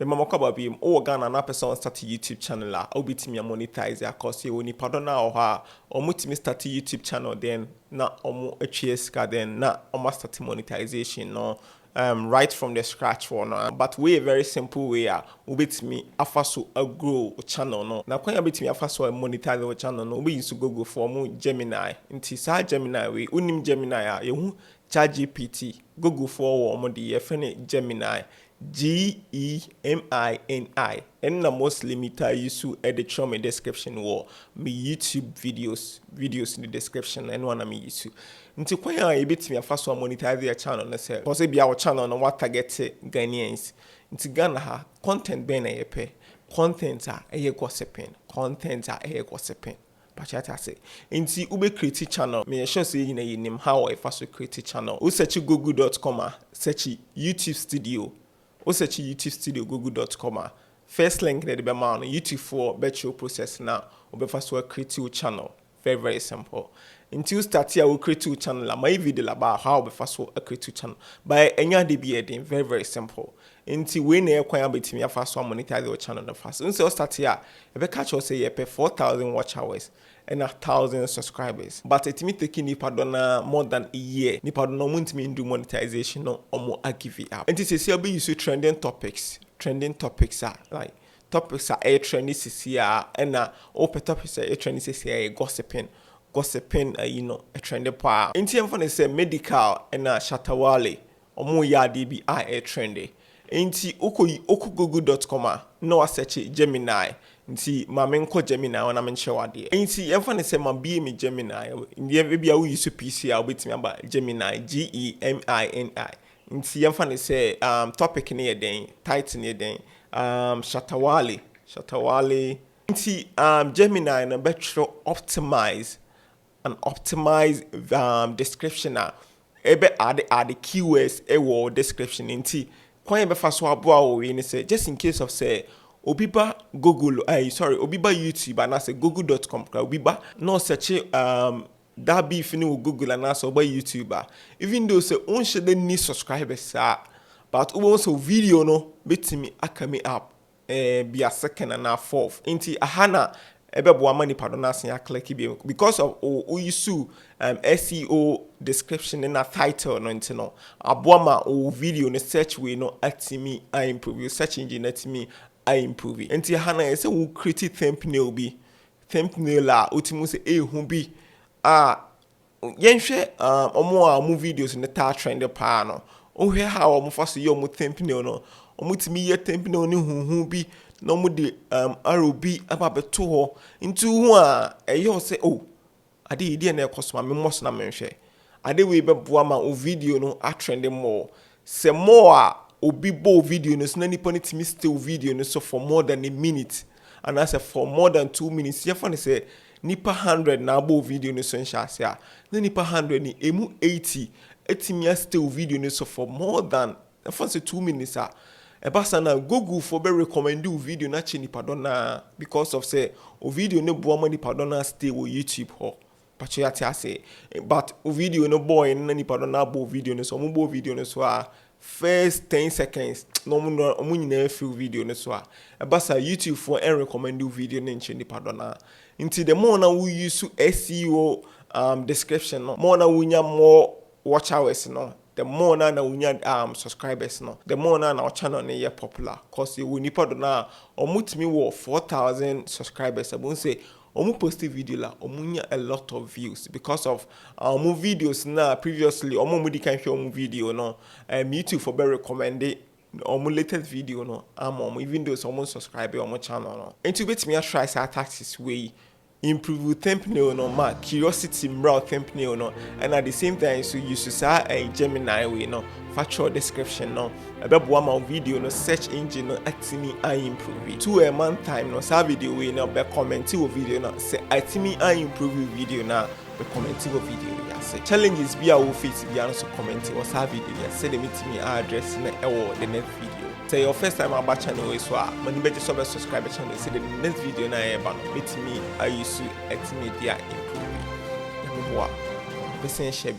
The mama kaba be Ghana na person start a YouTube channel la obiti me monetize ya cause you ni padona or ha or mutimi start a YouTube channel then na omo HSK then na omo start monetization no right from the scratch for no but we a very simple way obitimi afaso a grow channel no na kwan obitimi afaso a monetize your channel no we use to go for mo Gemini nti sa Gemini we unim Gemini a yehu ChatGPT go for omo de yefene Gemini Gemini and the most limiter you to edit from a description or me YouTube videos in the description and one of me use to until when I bit me a first one monetize your channel and say possibly our channel and what target Ghanaians into Ghana content ben a pay content are a gossiping content are a gossiping. Pachata say inti ube create channel me sure say you name how I first create channel u search google.com search YouTube studio o search YouTube studio google.com first link na the be ma on YouTube for virtual process now o be first work create your channel very simple until start here we create your channel la my video about how be first work create your channel by enya de be edin very simple until we na ekwan betimi first one monetize your channel the first until start here e be catch us say you pay 4,000 watch hours and 1,000 subscribers but it me taking nipa dona more than a year nipa dona muntimi do monetization no omo I give it up and this is be use trending topics are like topics are a trendy CCR and open topics are a trendy CCR gossiping you know a trendy pa in terms of say medical and shatawale omo ya DB a trendy inti oku google.com no search Gemini nti mamenko Gemini wana menche wade nti emfa ne se ma be me Gemini ndie bia wo use PC a obetimi aba Gemini Gemini nti emfa ne se topic ne yeden title ne yeden shatawale nti Gemini na better optimize description ebe add keywords e description nti kwan be fa so aboa wo we ni say just in case of say obiba Google obiba YouTube and say google.com obiba no search that beef ni Google and say obiba YouTuber even though say on should need subscribers but we also video no betimi akame up be a second and a fourth inti ahana ebe bo amani pardon as ya click because of use SEO description in a title no nti no aboama o video no search we no atimi I improve your search engine atimi I improve it nti ahana say we create thumbnail la utimu say hu bi yenhwe omo a mo videos in the tar trend pa no ohwe how omo fa so yo mo thumbnail no omo timi ye thumbnail ni hu bi no mo de ROB ababeto ho nti hu a eyo say ade ide na ekosoma me mos na menhwe ade we be boa ma o video no a trend more se more a obi bo video no so na nipa ni timi still video no so for more than a minute and I say for more than 2 minutes you find say nipa 100 na bo video no so nsha se a na nipa 100 ni emu 80 etimi still video no so for more than I find say 2 minutes ebasa na Google for be recommend you video na chi nipa dona because of say o video no bo nipa dona stay wo YouTube ho pachiati say but o video no boy na nipa dona bo video no so mo bo video no so first 10 seconds no mo nyina feel video no so ebasa YouTube for recommend you video na chi nipa dona into the more na we use SEO description no more na we nya more watch hours no the more na unya subscribers no the more na our channel na ye popular cause you nipa do na omutimi wo 4,000 subscribers abun say omu post video la omunya a lot of views because of omu videos na previously omu mudi kan hwe omu video no YouTube for be recommended omu latest video no even though someone subscribe omu channel no into betimi a try say tactics way improve thumbnail no ma curiosity mra thumbnail no and at the same time so you should say a Gemini way no factual description no abebo ma video no search engine no atimi I improve it 2 month time no sa video way no be comment wo video no say atimi I improve video na be comment wo video ya say challenges be a wo face be an so comment or sa video ya say the meeting address na e wo the next video. Say your first time about channel is what many better subscribe channel say the next video na e ba no meet me I use to media improve. Person share